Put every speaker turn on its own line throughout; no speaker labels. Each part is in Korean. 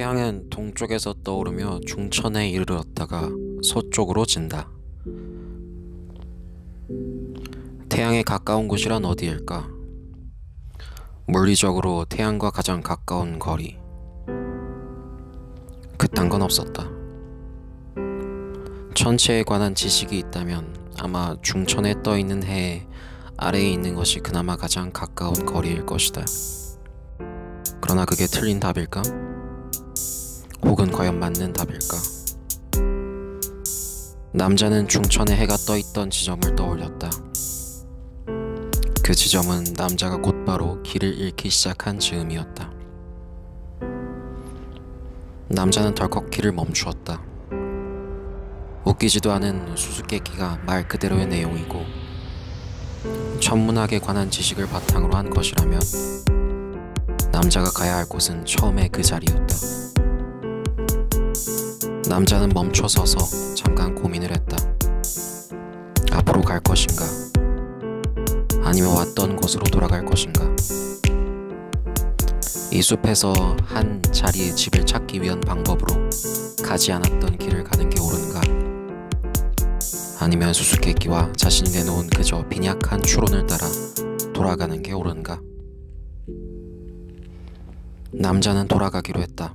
태양은 동쪽에서 떠오르며 중천에 이르렀다가 서쪽으로 진다. 태양에 가까운 곳이란 어디일까? 물리적으로 태양과 가장 가까운 거리. 그딴 건 없었다. 천체에 관한 지식이 있다면 아마 중천에 떠있는 해 아래에 있는 것이 그나마 가장 가까운 거리일 것이다. 그러나 그게 틀린 답일까? 혹은 과연 맞는 답일까? 남자는 중천에 해가 떠있던 지점을 떠올렸다. 그 지점은 남자가 곧바로 길을 잃기 시작한 즈음이었다. 남자는 덜컥 길을 멈추었다. 웃기지도 않은 수수께끼가 말 그대로의 내용이고 천문학에 관한 지식을 바탕으로 한 것이라면 남자가 가야 할 곳은 처음에 그 자리였다. 남자는 멈춰서서 잠깐 고민을 했다. 앞으로 갈 것인가? 아니면 왔던 곳으로 돌아갈 것인가? 이 숲에서 한 자리의 집을 찾기 위한 방법으로 가지 않았던 길을 가는 게 옳은가? 아니면 수수께끼와 자신이 내놓은 그저 빈약한 추론을 따라 돌아가는 게 옳은가? 남자는 돌아가기로 했다.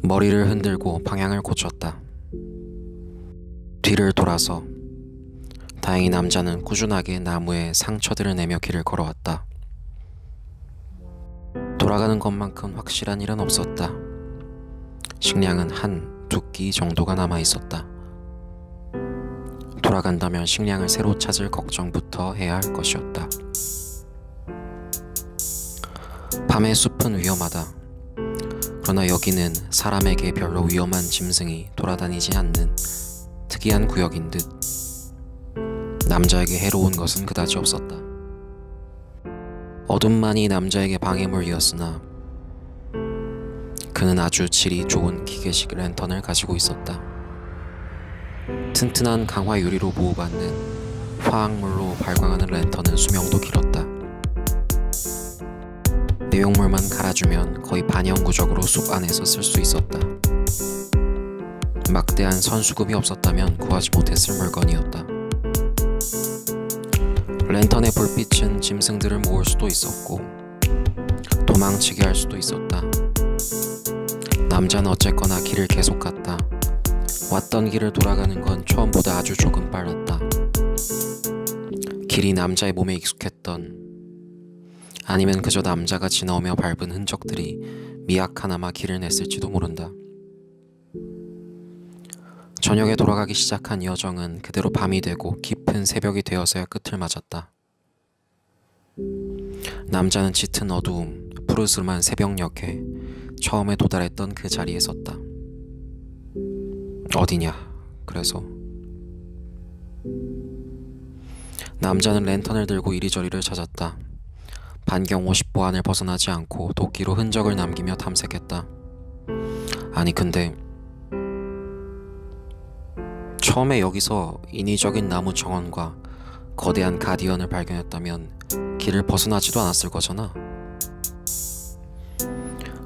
머리를 흔들고 방향을 고쳤다. 뒤를 돌아서 다행히 남자는 꾸준하게 나무에 상처들을 내며 길을 걸어왔다. 돌아가는 것만큼 확실한 일은 없었다. 식량은 한 두 끼 정도가 남아 있었다. 돌아간다면 식량을 새로 찾을 걱정부터 해야 할 것이었다. 밤의 숲은 위험하다. 그러나 여기는 사람에게 별로 위험한 짐승이 돌아다니지 않는 특이한 구역인 듯 남자에게 해로운 것은 그다지 없었다. 어둠만이 남자에게 방해물이었으나 그는 아주 질이 좋은 기계식 랜턴을 가지고 있었다. 튼튼한 강화 유리로 보호받는 화학물로 발광하는 랜턴은 수명도 길었다. 내용물만 갈아주면 거의 반영구적으로 숲 안에서 쓸 수 있었다. 막대한 선수급이 없었다면 구하지 못했을 물건이었다. 랜턴의 불빛은 짐승들을 모을 수도 있었고 도망치게 할 수도 있었다. 남자는 어쨌거나 길을 계속 갔다. 왔던 길을 돌아가는 건 처음보다 아주 조금 빨랐다. 길이 남자의 몸에 익숙했던, 아니면 그저 남자가 지나오며 밟은 흔적들이 미약하나마 길을 냈을지도 모른다. 저녁에 돌아가기 시작한 여정은 그대로 밤이 되고 깊은 새벽이 되어서야 끝을 맞았다. 남자는 짙은 어두움, 푸르스름한 새벽녘에 처음에 도달했던 그 자리에 섰다. 어디냐? 그래서 남자는 랜턴을 들고 이리저리를 찾았다. 반경 50보 안을 벗어나지 않고 도끼로 흔적을 남기며 탐색했다. 아니 근데 처음에 여기서 인위적인 나무 정원과 거대한 가디언을 발견했다면 길을 벗어나지도 않았을 거잖아.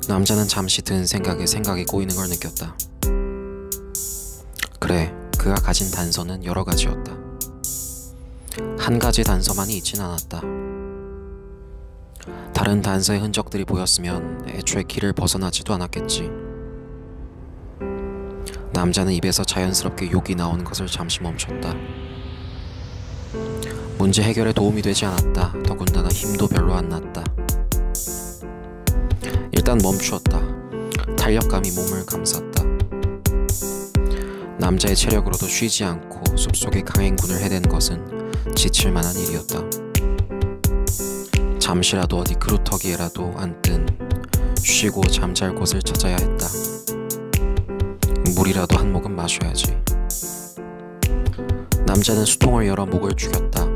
남자는 잠시 든 생각에 생각이 꼬이는 걸 느꼈다. 그래, 그가 가진 단서는 여러 가지였다. 한 가지 단서만이 있진 않았다. 다른 단서의 흔적들이 보였으면 애초에 길을 벗어나지도 않았겠지. 남자는 입에서 자연스럽게 욕이 나오는 것을 잠시 멈췄다. 문제 해결에 도움이 되지 않았다. 더군다나 힘도 별로 안 났다. 일단 멈추었다. 탄력감이 몸을 감쌌다. 남자의 체력으로도 쉬지 않고 숲속의 강행군을 해댄 것은 지칠 만한 일이었다. 잠시라도 어디 그루터기에라도 앉든 쉬고 잠잘 곳을 찾아야 했다. 물이라도 한 모금 마셔야지. 남자는 수통을 열어 목을 죽였다.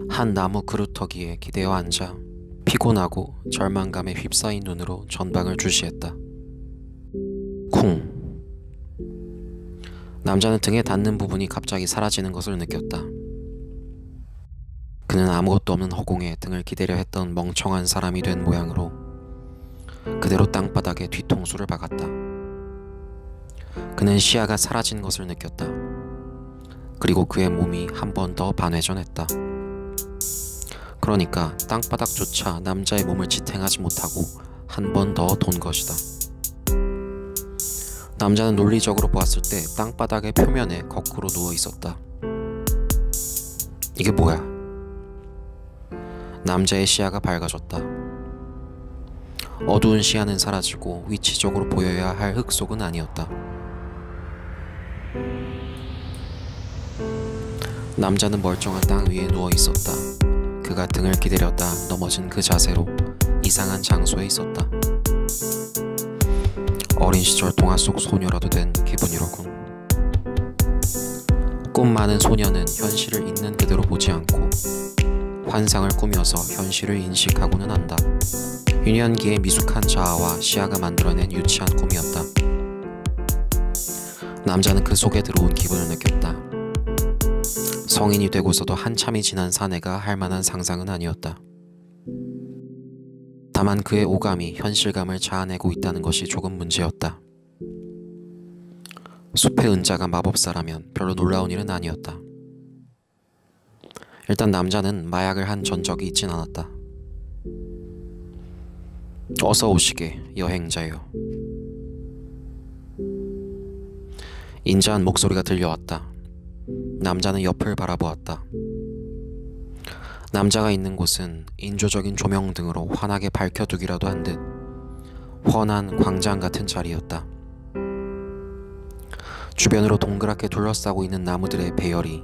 한 나무 그루터기에 기대어 앉아 피곤하고 절망감에 휩싸인 눈으로 전방을 주시했다. 쿵. 남자는 등에 닿는 부분이 갑자기 사라지는 것을 느꼈다. 그는 아무것도 없는 허공에 등을 기대려 했던 멍청한 사람이 된 모양으로 그대로 땅바닥에 뒤통수를 박았다. 그는 시야가 사라진 것을 느꼈다. 그리고 그의 몸이 한 번 더 반회전했다. 그러니까 땅바닥조차 남자의 몸을 지탱하지 못하고 한 번 더 돈 것이다. 남자는 논리적으로 보았을 때 땅바닥의 표면에 거꾸로 누워 있었다. 이게 뭐야? 남자의 시야가 밝아졌다. 어두운 시야는 사라지고 위치적으로 보여야 할 흙 속은 아니었다. 남자는 멀쩡한 땅 위에 누워 있었다. 그가 등을 기대렸다 넘어진 그 자세로 이상한 장소에 있었다. 어린 시절 동화 속 소녀라도 된 기분이로군. 꿈 많은 소녀는 현실을 있는 그대로 보지 않고 환상을 꾸며서 현실을 인식하고는 한다. 유년기의 미숙한 자아와 시야가 만들어낸 유치한 꿈이었다. 남자는 그 속에 들어온 기분을 느꼈다. 성인이 되고서도 한참이 지난 사내가 할 만한 상상은 아니었다. 다만 그의 오감이 현실감을 자아내고 있다는 것이 조금 문제였다. 숲의 은자가 마법사라면 별로 놀라운 일은 아니었다. 일단 남자는 마약을 한 전적이 있진 않았다. 어서 오시게, 여행자여. 인자한 목소리가 들려왔다. 남자는 옆을 바라보았다. 남자가 있는 곳은 인조적인 조명 등으로 환하게 밝혀두기라도 한 듯 훤한 광장 같은 자리였다. 주변으로 동그랗게 둘러싸고 있는 나무들의 배열이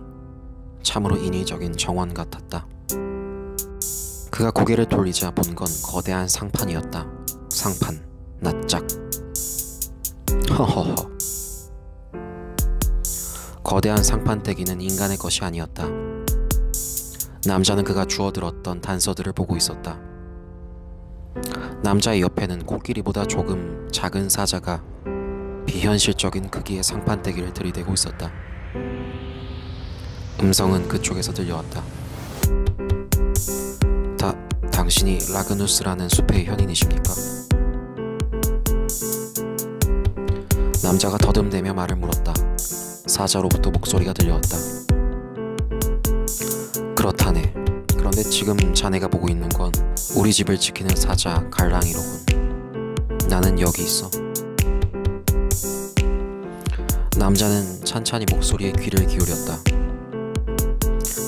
참으로 인위적인 정원 같았다. 그가 고개를 돌리자 본 건 거대한 상판이었다. 상판, 낯짝. 허허허. 거대한 상판대기는 인간의 것이 아니었다. 남자는 그가 주워들었던 단서들을 보고 있었다. 남자의 옆에는 코끼리보다 조금 작은 사자가 비현실적인 크기의 상판대기를 들이대고 있었다. 음성은 그쪽에서 들려왔다. 당신이 라그누스라는 숲의 현인이십니까? 남자가 더듬대며 말을 물었다. 사자로부터 목소리가 들려왔다. 그렇다네. 그런데 지금 자네가 보고 있는 건 우리 집을 지키는 사자 갈랑이로군. 나는 여기 있어. 남자는 찬찬히 목소리에 귀를 기울였다.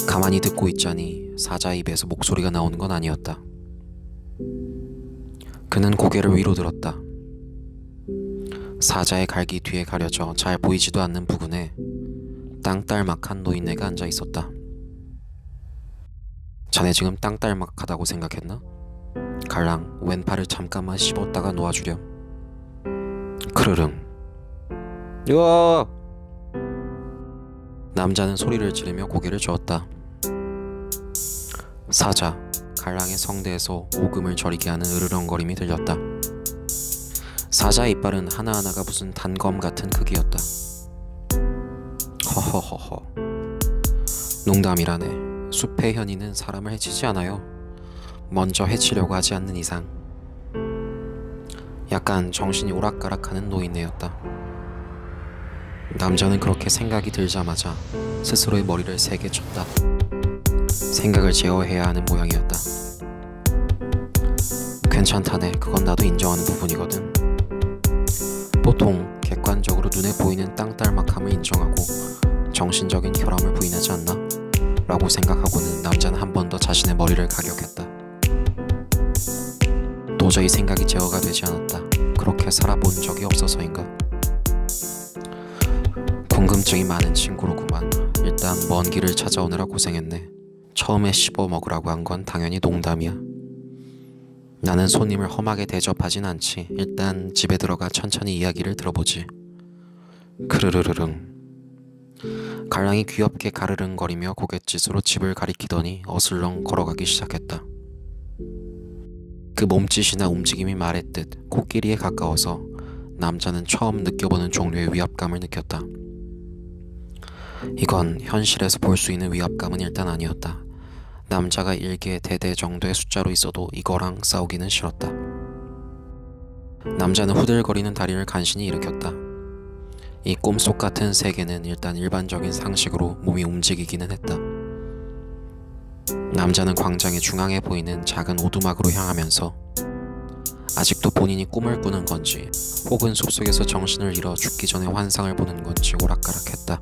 가만히 듣고 있자니 사자 입에서 목소리가 나오는 건 아니었다. 그는 고개를 위로 들었다. 사자의 갈기 뒤에 가려져 잘 보이지도 않는 부근에 땅딸막한 노인네가 앉아 있었다. 자네 지금 땅딸막하다고 생각했나? 갈랑 왼팔을 잠깐만 씹었다가 놓아주렴. 크르릉. 으아! 남자는 소리를 지르며 고개를 저었다. 사자, 갈랑의 성대에서 오금을 저리게 하는 으르렁거림이 들렸다. 사자의 이빨은 하나하나가 무슨 단검 같은 크기였다. 허허허허. 농담이라네. 숲의 현인은 사람을 해치지 않아요. 먼저 해치려고 하지 않는 이상. 약간 정신이 오락가락하는 노인네였다. 남자는 그렇게 생각이 들자마자 스스로의 머리를 세게 쳤다. 생각을 제어해야 하는 모양이었다. 괜찮다네. 그건 나도 인정하는 부분이거든. 보통 객관적으로 눈에 보이는 땅딸막함을 인정하고 정신적인 혈압을 부인하지 않나? 라고 생각하고는 남자는 한 번 더 자신의 머리를 가격했다. 도저히 생각이 제어가 되지 않았다. 그렇게 살아본 적이 없어서인가? 궁금증이 많은 친구로구만. 일단 먼 길을 찾아오느라 고생했네. 처음에 씹어 먹으라고 한 건 당연히 농담이야. 나는 손님을 험하게 대접하진 않지. 일단 집에 들어가 천천히 이야기를 들어보지. 크르르르릉. 갈랑이 귀엽게 가르릉거리며 고갯짓으로 집을 가리키더니 어슬렁 걸어가기 시작했다. 그 몸짓이나 움직임이 말했듯 코끼리에 가까워서 남자는 처음 느껴보는 종류의 위압감을 느꼈다. 이건 현실에서 볼 수 있는 위압감은 일단 아니었다. 남자가 일개 대대 정도의 숫자로 있어도 이거랑 싸우기는 싫었다. 남자는 후들거리는 다리를 간신히 일으켰다. 이 꿈속 같은 세계는 일단 일반적인 상식으로 몸이 움직이기는 했다. 남자는 광장의 중앙에 보이는 작은 오두막으로 향하면서 아직도 본인이 꿈을 꾸는 건지 혹은 숲속에서 정신을 잃어 죽기 전에 환상을 보는 건지 오락가락했다.